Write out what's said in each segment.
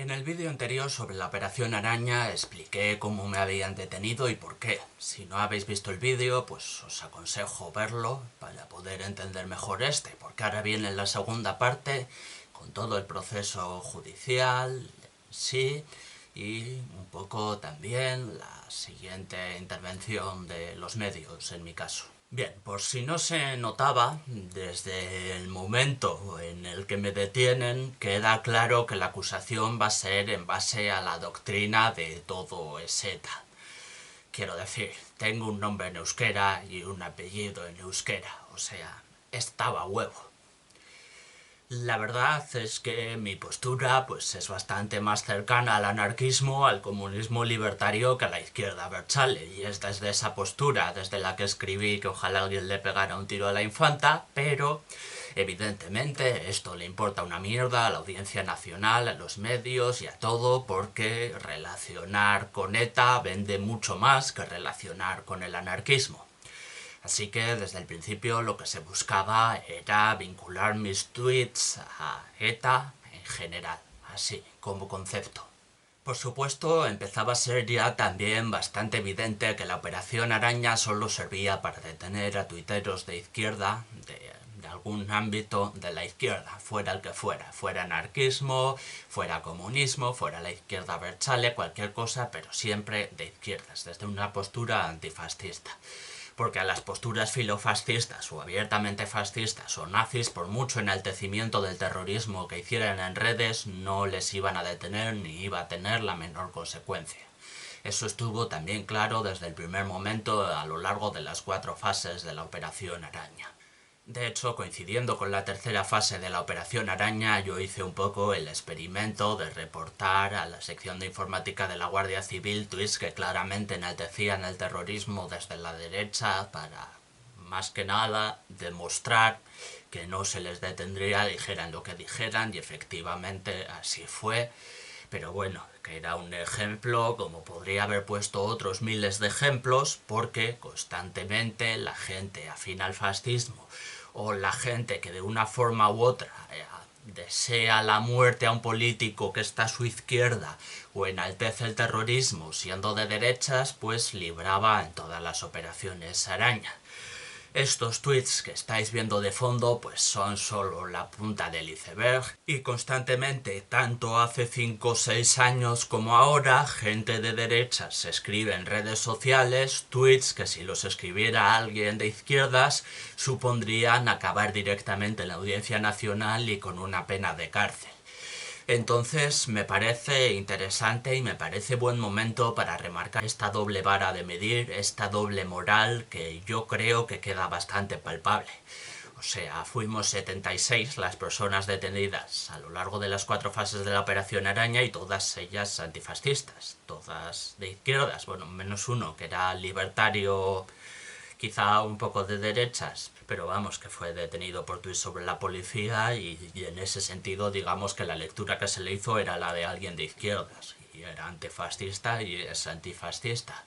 En el vídeo anterior sobre la Operación Araña expliqué cómo me habían detenido y por qué. Si no habéis visto el vídeo, pues os aconsejo verlo para poder entender mejor porque ahora viene la segunda parte con todo el proceso judicial, sí, y un poco también la siguiente intervención de los medios en mi caso. Bien, por si no se notaba, desde el momento en el que me detienen, queda claro que la acusación va a ser en base a la doctrina de todo es ETA. Quiero decir, tengo un nombre en euskera y un apellido en euskera, o sea, estaba a huevo. La verdad es que mi postura pues es bastante más cercana al anarquismo, al comunismo libertario que a la izquierda abertzale, y es desde esa postura desde la que escribí que ojalá alguien le pegara un tiro a la infanta, pero evidentemente esto le importa una mierda a la audiencia nacional, a los medios y a todo, porque relacionar con ETA vende mucho más que relacionar con el anarquismo. Así que desde el principio lo que se buscaba era vincular mis tweets a ETA en general, así como concepto. Por supuesto, empezaba a ser ya también bastante evidente que la Operación Araña solo servía para detener a tuiteros de izquierda, de algún ámbito de la izquierda, fuera el que fuera anarquismo, fuera comunismo, fuera la izquierda abertzale, cualquier cosa, pero siempre de izquierdas, desde una postura antifascista. Porque a las posturas filofascistas o abiertamente fascistas o nazis, por mucho enaltecimiento del terrorismo que hicieran en redes, no les iban a detener ni iba a tener la menor consecuencia. Eso estuvo también claro desde el primer momento a lo largo de las 4 fases de la Operación Araña. De hecho, coincidiendo con la tercera fase de la Operación Araña, yo hice un poco el experimento de reportar a la sección de informática de la Guardia Civil tweets que claramente enaltecían el terrorismo desde la derecha para, más que nada, demostrar que no se les detendría, dijeran lo que dijeran, y efectivamente así fue. Pero bueno, que era un ejemplo, como podría haber puesto otros miles de ejemplos, porque constantemente la gente afín al fascismo o la gente que de una forma u otra desea la muerte a un político que está a su izquierda o enaltece el terrorismo siendo de derechas, pues libraba en todas las operaciones araña. Estos tweets que estáis viendo de fondo pues son solo la punta del iceberg, y constantemente, tanto hace 5 o 6 años como ahora, gente de derechas escribe en redes sociales tweets que si los escribiera alguien de izquierdas supondrían acabar directamente en la Audiencia Nacional y con una pena de cárcel. Entonces me parece interesante y me parece buen momento para remarcar esta doble vara de medir, esta doble moral que yo creo que queda bastante palpable. O sea, fuimos 76 las personas detenidas a lo largo de las 4 fases de la Operación Araña y todas ellas antifascistas, todas de izquierdas, bueno, menos uno que era libertario, quizá un poco de derechas, pero vamos, que fue detenido por tuit sobre la policía y en ese sentido digamos que la lectura que se le hizo era la de alguien de izquierdas, y era antifascista y es antifascista.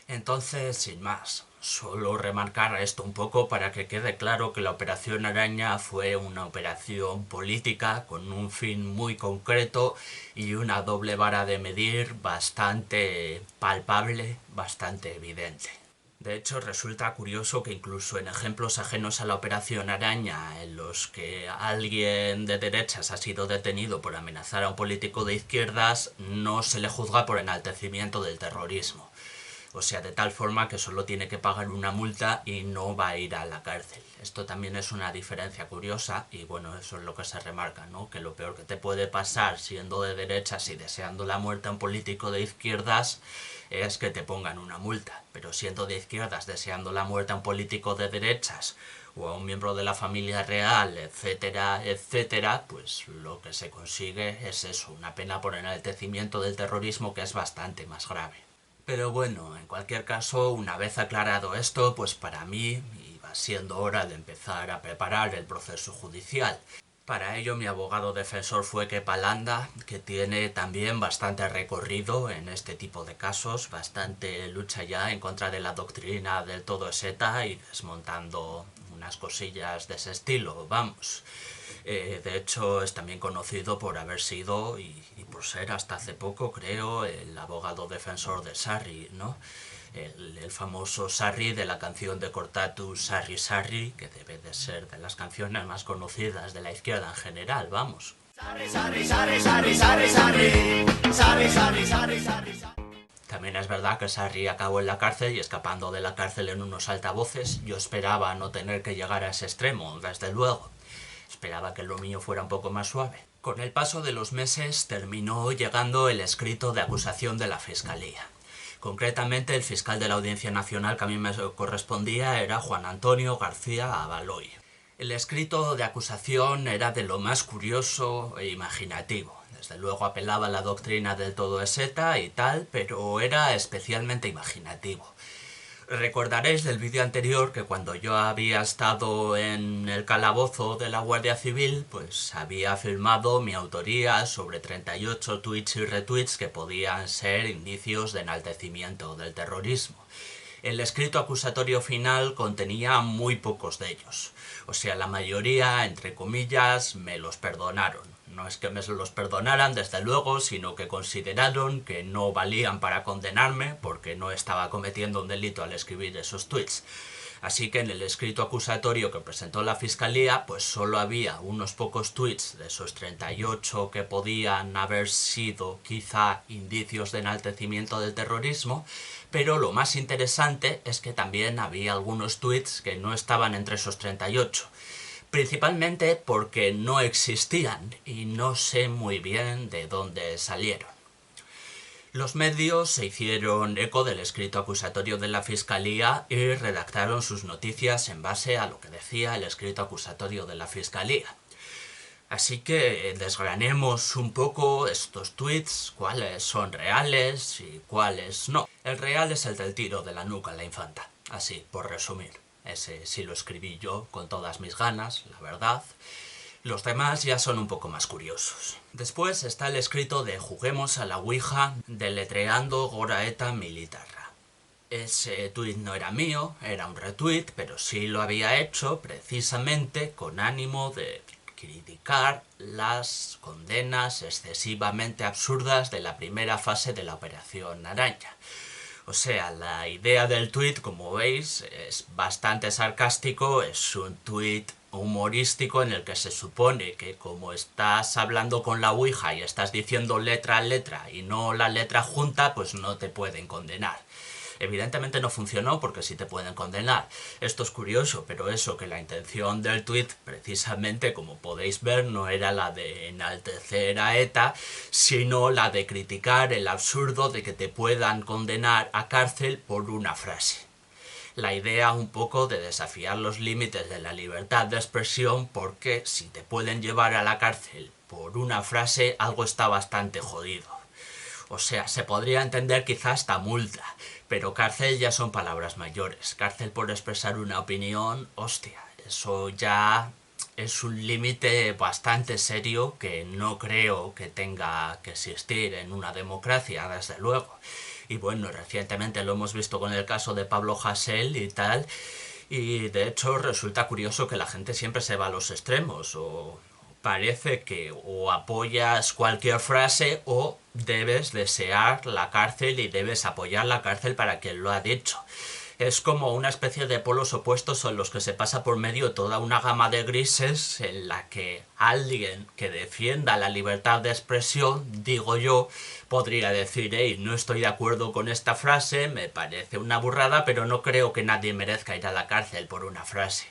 Entonces, sin más, solo remarcar esto un poco para que quede claro que la Operación Araña fue una operación política con un fin muy concreto y una doble vara de medir bastante palpable, bastante evidente. De hecho, resulta curioso que incluso en ejemplos ajenos a la Operación Araña, en los que alguien de derechas ha sido detenido por amenazar a un político de izquierdas, no se le juzga por enaltecimiento del terrorismo. O sea, de tal forma que solo tiene que pagar una multa y no va a ir a la cárcel. Esto también es una diferencia curiosa y bueno, eso es lo que se remarca, ¿no? Que lo peor que te puede pasar siendo de derechas y deseando la muerte a un político de izquierdas es que te pongan una multa. Pero siendo de izquierdas deseando la muerte a un político de derechas o a un miembro de la familia real, etcétera, etcétera, pues lo que se consigue es eso, una pena por enaltecimiento del terrorismo que es bastante más grave. Pero bueno, en cualquier caso, una vez aclarado esto, pues para mí iba siendo hora de empezar a preparar el proceso judicial. Para ello mi abogado defensor fue Kepa Landa, que tiene también bastante recorrido en este tipo de casos, bastante lucha ya en contra de la doctrina del todo es ETA y desmontando algunas cosillas de ese estilo, vamos. De hecho, es también conocido por haber sido, y por ser hasta hace poco, creo, el abogado defensor de Sarri, ¿no? El famoso Sarri de la canción de Cortatu, Sarri Sarri, que debe de ser de las canciones más conocidas de la izquierda en general, vamos. Sarri, Sarri, Sarri, Sarri, Sarri, Sarri, Sarri, Sarri, Sarri, Sarri. También es verdad que Sarri acabó en la cárcel y escapando de la cárcel en unos altavoces. Yo esperaba no tener que llegar a ese extremo, desde luego. Esperaba que lo mío fuera un poco más suave. Con el paso de los meses terminó llegando el escrito de acusación de la Fiscalía. Concretamente, el fiscal de la Audiencia Nacional que a mí me correspondía era Juan Antonio García Abaloy. El escrito de acusación era de lo más curioso e imaginativo. Desde luego apelaba a la doctrina del todo es ETA y tal, pero era especialmente imaginativo. Recordaréis del vídeo anterior que cuando yo había estado en el calabozo de la Guardia Civil, pues había firmado mi autoría sobre 38 tweets y retweets que podían ser indicios de enaltecimiento del terrorismo. El escrito acusatorio final contenía muy pocos de ellos. O sea, la mayoría, entre comillas, me los perdonaron. No es que me los perdonaran, desde luego, sino que consideraron que no valían para condenarme porque no estaba cometiendo un delito al escribir esos tweets. Así que en el escrito acusatorio que presentó la Fiscalía, pues solo había unos pocos tweets de esos 38 que podían haber sido quizá indicios de enaltecimiento del terrorismo, pero lo más interesante es que también había algunos tweets que no estaban entre esos 38. Principalmente porque no existían y no sé muy bien de dónde salieron. Los medios se hicieron eco del escrito acusatorio de la Fiscalía y redactaron sus noticias en base a lo que decía el escrito acusatorio de la Fiscalía. Así que desgranemos un poco estos tweets, cuáles son reales y cuáles no. El real es el del tiro de la nuca a la infanta, así por resumir. Ese sí lo escribí yo con todas mis ganas, la verdad. Los demás ya son un poco más curiosos. Después está el escrito de Juguemos a la Ouija, deletreando Goraeta Militarra. Ese tuit no era mío, era un retweet, pero sí lo había hecho precisamente con ánimo de criticar las condenas excesivamente absurdas de la primera fase de la Operación Araña. O sea, la idea del tuit, como veis, es bastante sarcástico, es un tuit humorístico en el que se supone que como estás hablando con la Ouija y estás diciendo letra a letra y no la letra junta, pues no te pueden condenar. Evidentemente no funcionó porque sí te pueden condenar. Esto es curioso, pero eso, que la intención del tuit, precisamente como podéis ver, no era la de enaltecer a ETA, sino la de criticar el absurdo de que te puedan condenar a cárcel por una frase. La idea un poco de desafiar los límites de la libertad de expresión, porque si te pueden llevar a la cárcel por una frase, algo está bastante jodido. O sea, se podría entender quizás hasta multa, pero cárcel ya son palabras mayores. Cárcel por expresar una opinión, hostia, eso ya es un límite bastante serio que no creo que tenga que existir en una democracia, desde luego. Y bueno, recientemente lo hemos visto con el caso de Pablo Hasél y tal, y de hecho resulta curioso que la gente siempre se va a los extremos, o parece que o apoyas cualquier frase o debes desear la cárcel y debes apoyar la cárcel para quien lo ha dicho. Es como una especie de polos opuestos en los que se pasa por medio toda una gama de grises en la que alguien que defienda la libertad de expresión, digo yo, podría decir, hey, no estoy de acuerdo con esta frase, me parece una burrada, pero no creo que nadie merezca ir a la cárcel por una frase.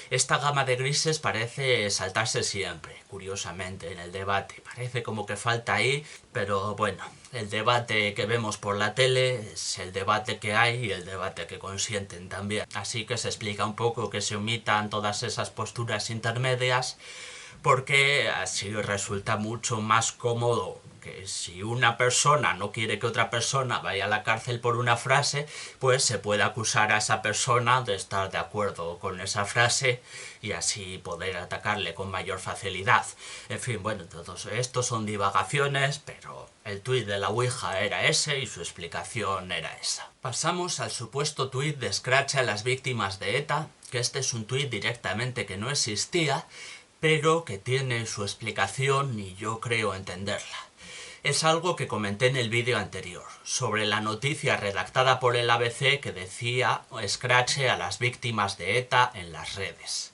Esta gama de grises parece saltarse siempre, curiosamente, en el debate. Parece como que falta ahí, pero bueno, el debate que vemos por la tele es el debate que hay y el debate que consienten también. Así que se explica un poco que se omitan todas esas posturas intermedias, porque así resulta mucho más cómodo que si una persona no quiere que otra persona vaya a la cárcel por una frase, pues se puede acusar a esa persona de estar de acuerdo con esa frase y así poder atacarle con mayor facilidad. En fin, bueno, todos estos son divagaciones, pero El tuit de la Ouija era ese y su explicación era esa. Pasamos al supuesto tuit de Scratch a las víctimas de ETA, que este es un tuit directamente que no existía, pero que tiene su explicación y yo creo entenderla. Es algo que comenté en el vídeo anterior, sobre la noticia redactada por el ABC que decía Scratch a las víctimas de ETA en las redes.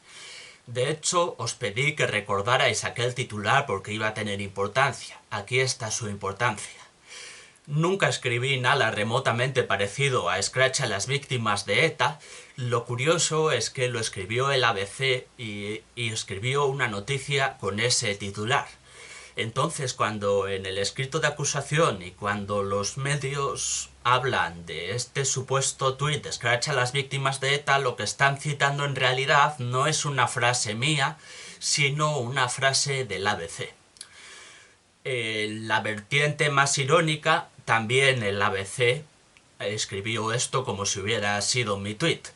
De hecho, os pedí que recordarais aquel titular porque iba a tener importancia. Aquí está su importancia. Nunca escribí nada remotamente parecido a Scratch a las víctimas de ETA. Lo curioso es que lo escribió el ABC y escribió una noticia con ese titular. Entonces, cuando en el escrito de acusación y cuando los medios hablan de este supuesto tuit de Scratch a las víctimas de ETA, lo que están citando en realidad no es una frase mía, sino una frase del ABC. La vertiente más irónica, también el ABC escribió esto como si hubiera sido mi tuit.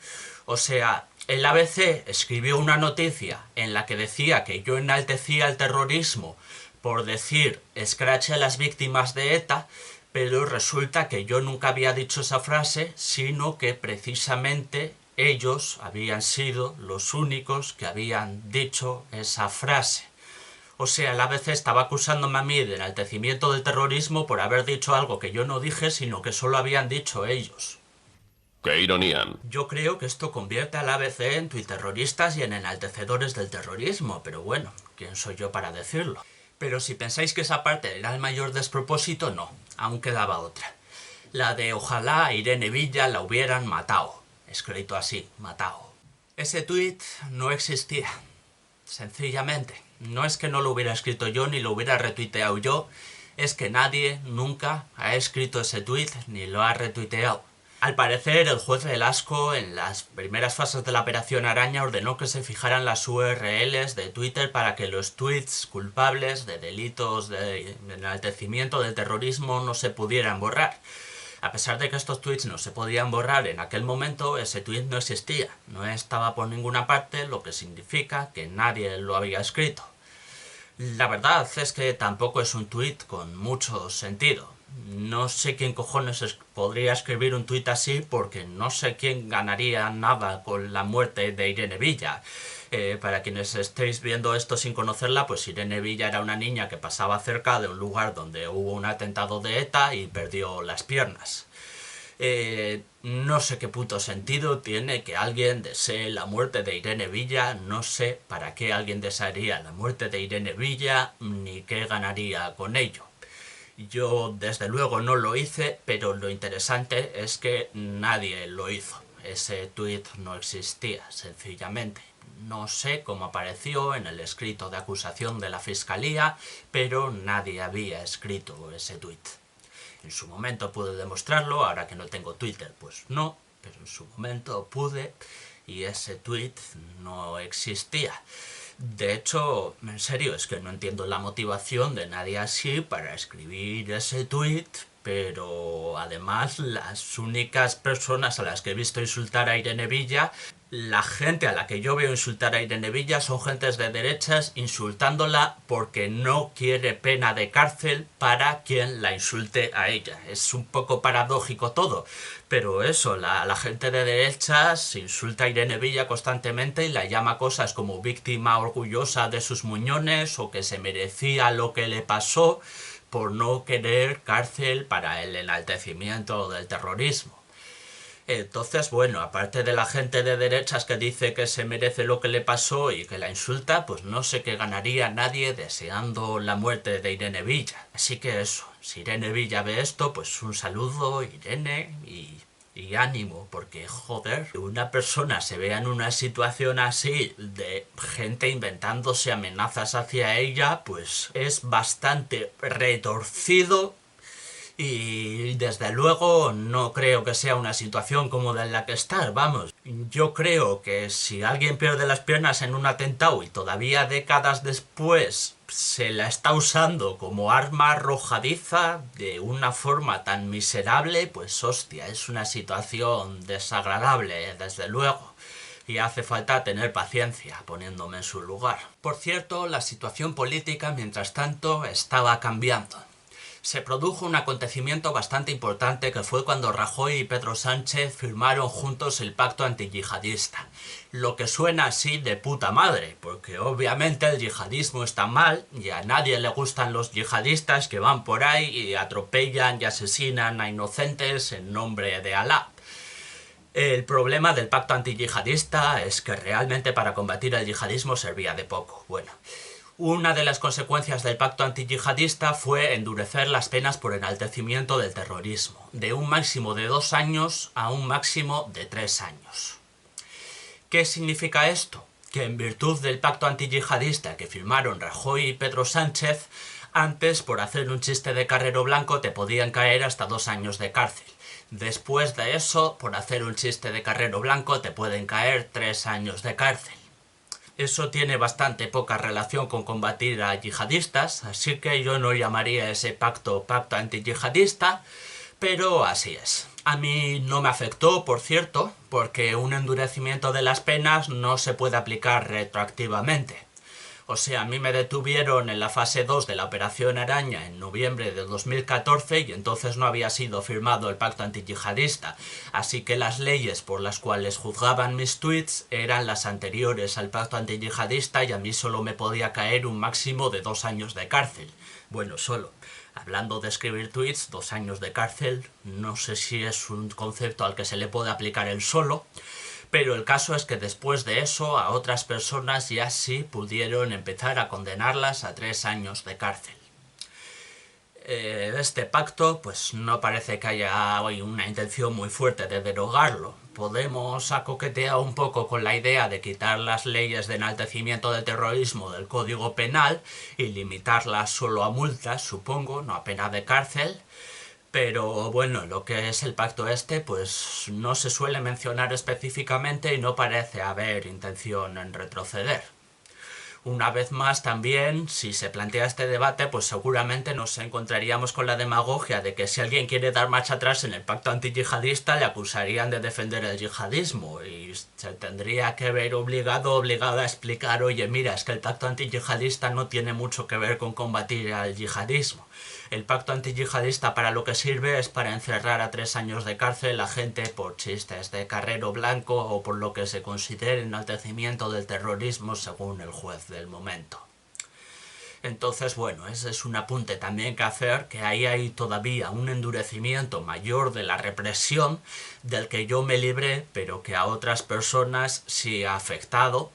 O sea, el ABC escribió una noticia en la que decía que yo enaltecía el terrorismo por decir Scratch a las víctimas de ETA, pero resulta que yo nunca había dicho esa frase, sino que precisamente ellos habían sido los únicos que habían dicho esa frase. O sea, el ABC estaba acusándome a mí de enaltecimiento del terrorismo por haber dicho algo que yo no dije, sino que solo habían dicho ellos. ¡Qué ironía! Yo creo que esto convierte al ABC en tuiterroristas y en enaltecedores del terrorismo, pero bueno, ¿quién soy yo para decirlo? Pero si pensáis que esa parte era el mayor despropósito, no, aún quedaba otra. La de ojalá a Irene Villa la hubieran matado. Escrito así, matado. Ese tuit no existía. Sencillamente. No es que no lo hubiera escrito yo ni lo hubiera retuiteado yo, es que nadie nunca ha escrito ese tuit ni lo ha retuiteado. Al parecer, el juez Velasco, en las primeras fases de la Operación Araña, ordenó que se fijaran las URLs de Twitter para que los tweets culpables de delitos de enaltecimiento del terrorismo no se pudieran borrar. A pesar de que estos tweets no se podían borrar en aquel momento, ese tweet no existía, no estaba por ninguna parte, lo que significa que nadie lo había escrito. La verdad es que tampoco es un tweet con mucho sentido. No sé quién cojones podría escribir un tuit así porque no sé quién ganaría nada con la muerte de Irene Villa. Para quienes estéis viendo esto sin conocerla, pues Irene Villa era una niña que pasaba cerca de un lugar donde hubo un atentado de ETA y perdió las piernas. No sé qué puto sentido tiene que alguien desee la muerte de Irene Villa, no sé para qué alguien desearía la muerte de Irene Villa, ni qué ganaría con ello. Yo desde luego no lo hice, pero lo interesante es que nadie lo hizo. Ese tuit no existía, sencillamente. No sé cómo apareció en el escrito de acusación de la fiscalía, pero nadie había escrito ese tuit. En su momento pude demostrarlo, ahora que no tengo Twitter, pues no, pero en su momento pude y ese tweet no existía. De hecho, en serio, es que no entiendo la motivación de nadie así para escribir ese tweet, pero además las únicas personas a las que he visto insultar a Irene Villa, la gente a la que yo veo insultar a Irene Villa son gentes de derechas insultándola porque no quiere pena de cárcel para quien la insulte a ella. Es un poco paradójico todo, pero eso, la gente de derechas insulta a Irene Villa constantemente y la llama cosas como víctima orgullosa de sus muñones o que se merecía lo que le pasó por no querer cárcel para el enaltecimiento del terrorismo. Entonces, bueno, aparte de la gente de derechas que dice que se merece lo que le pasó y que la insulta, pues no sé qué ganaría nadie deseando la muerte de Irene Villa. Así que eso, si Irene Villa ve esto, pues un saludo, Irene, y ánimo, porque joder, que una persona se vea en una situación así de gente inventándose amenazas hacia ella, pues es bastante retorcido. Y desde luego no creo que sea una situación cómoda en la que estar, vamos. Yo creo que si alguien pierde las piernas en un atentado y todavía décadas después se la está usando como arma arrojadiza de una forma tan miserable, pues hostia, es una situación desagradable, desde luego. Y hace falta tener paciencia poniéndome en su lugar. Por cierto, la situación política, mientras tanto, estaba cambiando. Se produjo un acontecimiento bastante importante que fue cuando Rajoy y Pedro Sánchez firmaron juntos el pacto antiyihadista. Lo que suena así de puta madre, porque obviamente el yihadismo está mal y a nadie le gustan los yihadistas que van por ahí y atropellan y asesinan a inocentes en nombre de Alá. El problema del pacto antiyihadista es que realmente para combatir el yihadismo servía de poco. Bueno, una de las consecuencias del pacto antiyihadista fue endurecer las penas por enaltecimiento del terrorismo, de un máximo de 2 años a un máximo de 3 años. ¿Qué significa esto? Que en virtud del pacto antiyihadista que firmaron Rajoy y Pedro Sánchez, antes por hacer un chiste de Carrero Blanco te podían caer hasta 2 años de cárcel. Después de eso, por hacer un chiste de Carrero Blanco te pueden caer 3 años de cárcel. Eso tiene bastante poca relación con combatir a yihadistas, así que yo no llamaría ese pacto antiyihadista, pero así es. A mí no me afectó, por cierto, porque un endurecimiento de las penas no se puede aplicar retroactivamente. O sea, a mí me detuvieron en la fase 2 de la Operación Araña en noviembre de 2014 y entonces no había sido firmado el pacto antiyihadista, así que las leyes por las cuales juzgaban mis tweets eran las anteriores al pacto antiyihadista y a mí solo me podía caer un máximo de 2 años de cárcel. Bueno, solo. Hablando de escribir tweets, 2 años de cárcel, no sé si es un concepto al que se le puede aplicar el solo, pero el caso es que después de eso a otras personas ya sí pudieron empezar a condenarlas a 3 años de cárcel. Este pacto pues no parece que haya hoy una intención muy fuerte de derogarlo. Podemos coquetear un poco con la idea de quitar las leyes de enaltecimiento del terrorismo del Código Penal y limitarlas solo a multas, supongo, no a pena de cárcel. Pero bueno, lo que es el pacto este, pues no se suele mencionar específicamente y no parece haber intención en retroceder. Una vez más también, si se plantea este debate, pues seguramente nos encontraríamos con la demagogia de que si alguien quiere dar marcha atrás en el pacto antiyihadista le acusarían de defender el yihadismo y se tendría que ver obligada a explicar, oye, mira, es que el pacto antiyihadista no tiene mucho que ver con combatir al yihadismo. El pacto antiyihadista para lo que sirve es para encerrar a 3 años de cárcel a gente por chistes de Carrero Blanco o por lo que se considere enaltecimiento del terrorismo según el juez del momento. Entonces, bueno, ese es un apunte también que hacer, que ahí hay todavía un endurecimiento mayor de la represión del que yo me libré, pero que a otras personas sí ha afectado.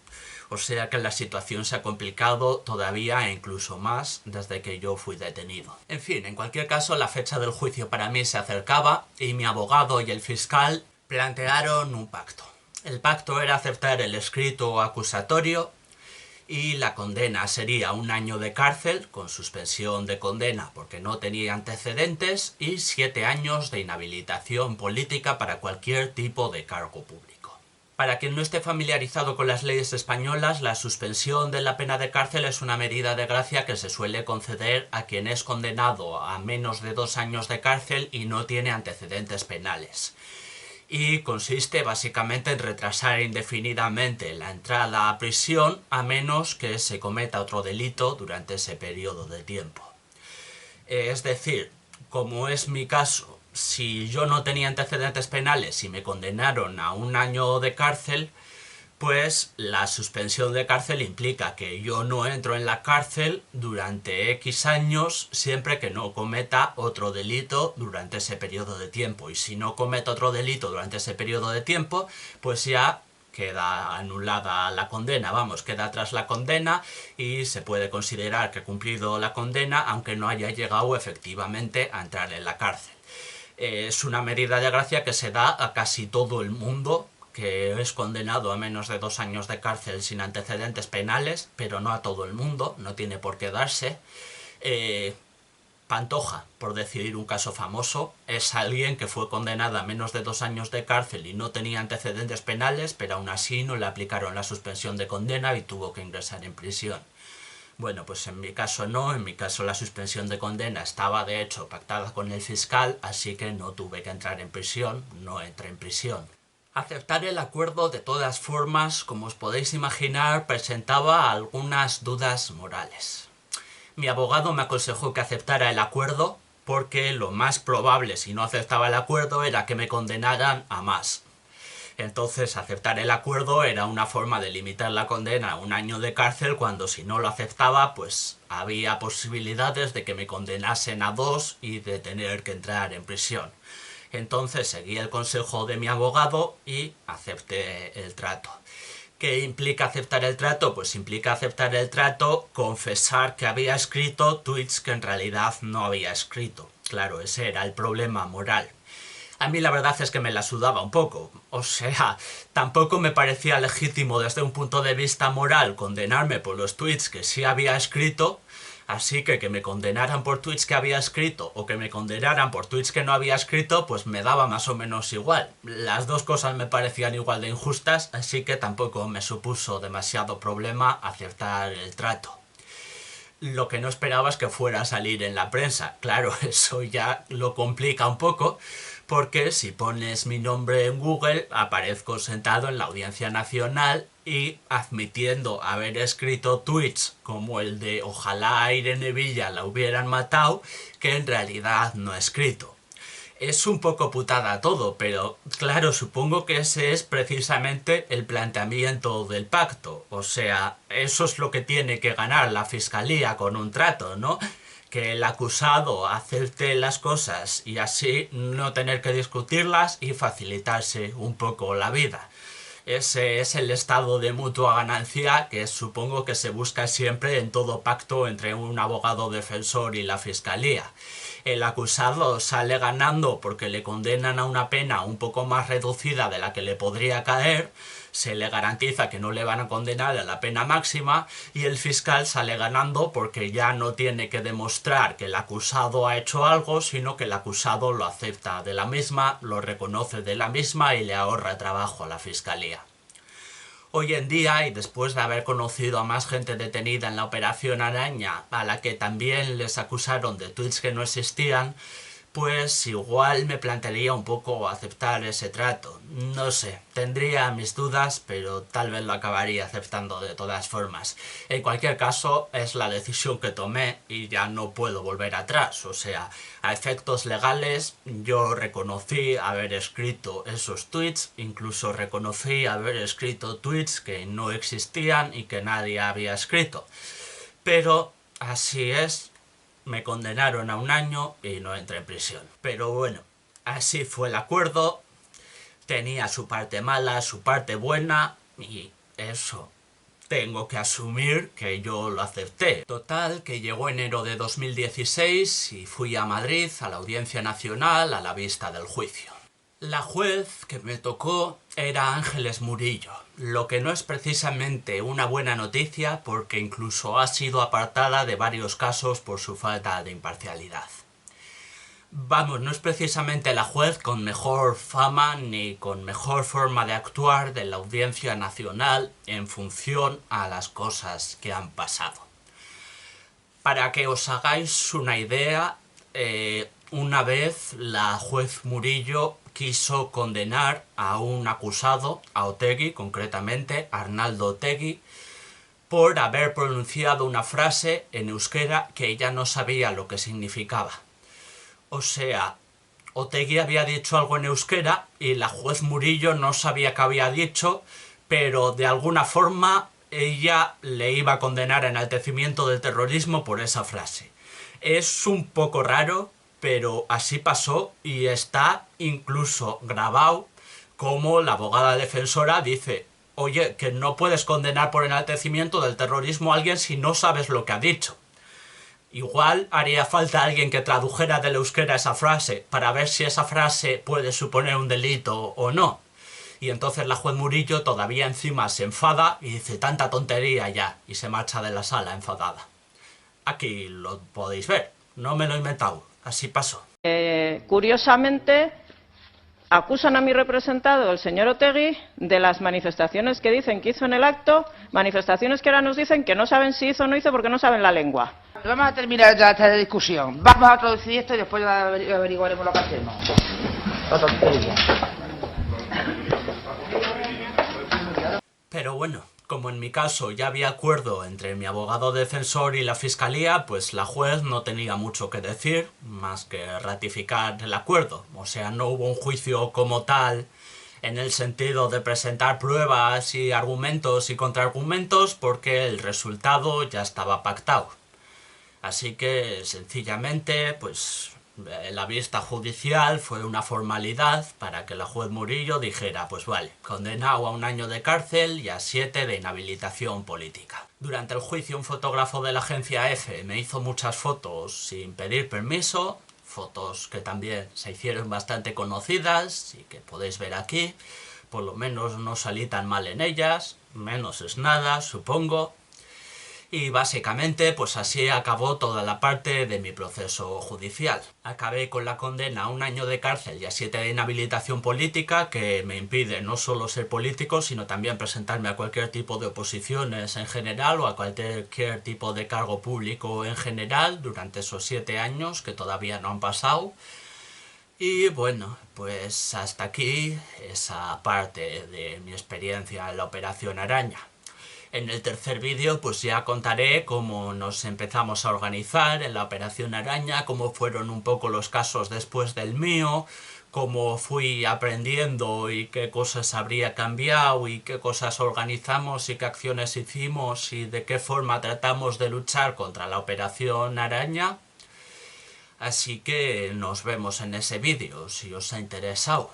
O sea que la situación se ha complicado todavía e incluso más desde que yo fui detenido. En fin, en cualquier caso, la fecha del juicio para mí se acercaba y mi abogado y el fiscal plantearon un pacto. El pacto era aceptar el escrito acusatorio y la condena sería 1 año de cárcel con suspensión de condena porque no tenía antecedentes y 7 años de inhabilitación política para cualquier tipo de cargo público. Para quien no esté familiarizado con las leyes españolas, la suspensión de la pena de cárcel es una medida de gracia que se suele conceder a quien es condenado a menos de 2 años de cárcel y no tiene antecedentes penales. Y consiste básicamente en retrasar indefinidamente la entrada a prisión a menos que se cometa otro delito durante ese periodo de tiempo. Es decir, como es mi caso, si yo no tenía antecedentes penales y me condenaron a 1 año de cárcel, pues la suspensión de cárcel implica que yo no entro en la cárcel durante X años siempre que no cometa otro delito durante ese periodo de tiempo. Y si no cometo otro delito durante ese periodo de tiempo, pues ya queda anulada la condena, vamos, queda atrás la condena y se puede considerar que he cumplido la condena aunque no haya llegado efectivamente a entrar en la cárcel. Es una medida de gracia que se da a casi todo el mundo que es condenado a menos de 2 años de cárcel sin antecedentes penales, pero no a todo el mundo, no tiene por qué darse. Pantoja, por decidir un caso famoso, es alguien que fue condenada a menos de 2 años de cárcel y no tenía antecedentes penales, pero aún así no le aplicaron la suspensión de condena y tuvo que ingresar en prisión. Bueno, pues en mi caso no, en mi caso la suspensión de condena estaba de hecho pactada con el fiscal, así que no tuve que entrar en prisión, no entré en prisión. Aceptar el acuerdo, de todas formas, como os podéis imaginar, presentaba algunas dudas morales. Mi abogado me aconsejó que aceptara el acuerdo porque lo más probable, si no aceptaba el acuerdo, era que me condenaran a más. Entonces aceptar el acuerdo era una forma de limitar la condena a 1 año de cárcel, cuando si no lo aceptaba pues había posibilidades de que me condenasen a 2 y de tener que entrar en prisión. Entonces seguí el consejo de mi abogado y acepté el trato. ¿Qué implica aceptar el trato? Pues implica aceptar el trato, confesar que había escrito tweets que en realidad no había escrito. Claro, ese era el problema moral. A mí la verdad es que me la sudaba un poco. O sea, tampoco me parecía legítimo desde un punto de vista moral condenarme por los tweets que sí había escrito, así que me condenaran por tweets que había escrito o que me condenaran por tweets que no había escrito, pues me daba más o menos igual. Las dos cosas me parecían igual de injustas, así que tampoco me supuso demasiado problema aceptar el trato. Lo que no esperaba es que fuera a salir en la prensa. Claro, eso ya lo complica un poco, porque si pones mi nombre en Google, aparezco sentado en la Audiencia Nacional y admitiendo haber escrito tweets como el de ojalá a Irene Villa la hubieran matado, que en realidad no he escrito. Es un poco putada todo, pero claro, supongo que ese es precisamente el planteamiento del pacto. O sea, eso es lo que tiene que ganar la fiscalía con un trato, ¿no? Que el acusado acepte las cosas y así no tener que discutirlas y facilitarse un poco la vida. Ese es el estado de mutua ganancia que supongo que se busca siempre en todo pacto entre un abogado defensor y la fiscalía. El acusado sale ganando porque le condenan a una pena un poco más reducida de la que le podría caer, se le garantiza que no le van a condenar a la pena máxima, y el fiscal sale ganando porque ya no tiene que demostrar que el acusado ha hecho algo, sino que el acusado lo acepta de la misma, lo reconoce de la misma y le ahorra trabajo a la fiscalía. Hoy en día, y después de haber conocido a más gente detenida en la Operación Araña, a la que también les acusaron de tweets que no existían, pues igual me plantearía un poco aceptar ese trato. No sé, tendría mis dudas, pero tal vez lo acabaría aceptando de todas formas. En cualquier caso, es la decisión que tomé y ya no puedo volver atrás. O sea, a efectos legales, yo reconocí haber escrito esos tweets, incluso reconocí haber escrito tweets que no existían y que nadie había escrito. Pero así es. Me condenaron a 1 año y no entré en prisión. Pero bueno, así fue el acuerdo. Tenía su parte mala, su parte buena, y eso. Tengo que asumir que yo lo acepté. Total, que llegó enero de 2016 y fui a Madrid, a la Audiencia Nacional, a la vista del juicio. La juez que me tocó era Ángeles Murillo, lo que no es precisamente una buena noticia porque incluso ha sido apartada de varios casos por su falta de imparcialidad. Vamos, no es precisamente la juez con mejor fama ni con mejor forma de actuar de la Audiencia Nacional en función a las cosas que han pasado. Para que os hagáis una idea, una vez la juez Murillo quiso condenar a un acusado, a Otegi concretamente, Arnaldo Otegi, por haber pronunciado una frase en euskera que ella no sabía lo que significaba. O sea, Otegi había dicho algo en euskera y la juez Murillo no sabía qué había dicho, pero de alguna forma ella le iba a condenar a enaltecimiento del terrorismo por esa frase. Es un poco raro, pero así pasó y está incluso grabado como la abogada defensora dice: oye, que no puedes condenar por enaltecimiento del terrorismo a alguien si no sabes lo que ha dicho. Igual haría falta alguien que tradujera del euskera esa frase para ver si esa frase puede suponer un delito o no. Y entonces la juez Murillo todavía encima se enfada y dice: tanta tontería ya, y se marcha de la sala enfadada. Aquí lo podéis ver, no me lo he inventado, así pasó. Curiosamente, acusan a mi representado, el señor Otegi, de las manifestaciones que dicen que hizo en el acto, manifestaciones que ahora nos dicen que no saben si hizo o no hizo porque no saben la lengua. Vamos a terminar ya esta discusión. Vamos a traducir esto y después ya averiguaremos lo que hacemos. Pero bueno, Como en mi caso ya había acuerdo entre mi abogado defensor y la fiscalía, pues la juez no tenía mucho que decir, más que ratificar el acuerdo. O sea, no hubo un juicio como tal en el sentido de presentar pruebas y argumentos y contraargumentos, porque el resultado ya estaba pactado. Así que sencillamente, pues la vista judicial fue una formalidad para que la juez Murillo dijera, pues vale, condenado a 1 año de cárcel y a 7 de inhabilitación política. Durante el juicio un fotógrafo de la agencia EFE me hizo muchas fotos sin pedir permiso, fotos que también se hicieron bastante conocidas y que podéis ver aquí. Por lo menos no salí tan mal en ellas, menos es nada, supongo. Y básicamente pues así acabó toda la parte de mi proceso judicial. Acabé con la condena a 1 año de cárcel y a 7 de inhabilitación política, que me impide no solo ser político, sino también presentarme a cualquier tipo de oposiciones en general o a cualquier tipo de cargo público en general durante esos 7 años que todavía no han pasado. Y bueno, pues hasta aquí esa parte de mi experiencia en la Operación Araña. En el tercer vídeo pues ya contaré cómo nos empezamos a organizar en la Operación Araña, cómo fueron un poco los casos después del mío, cómo fui aprendiendo y qué cosas habría cambiado y qué cosas organizamos y qué acciones hicimos y de qué forma tratamos de luchar contra la Operación Araña. Así que nos vemos en ese vídeo si os ha interesado.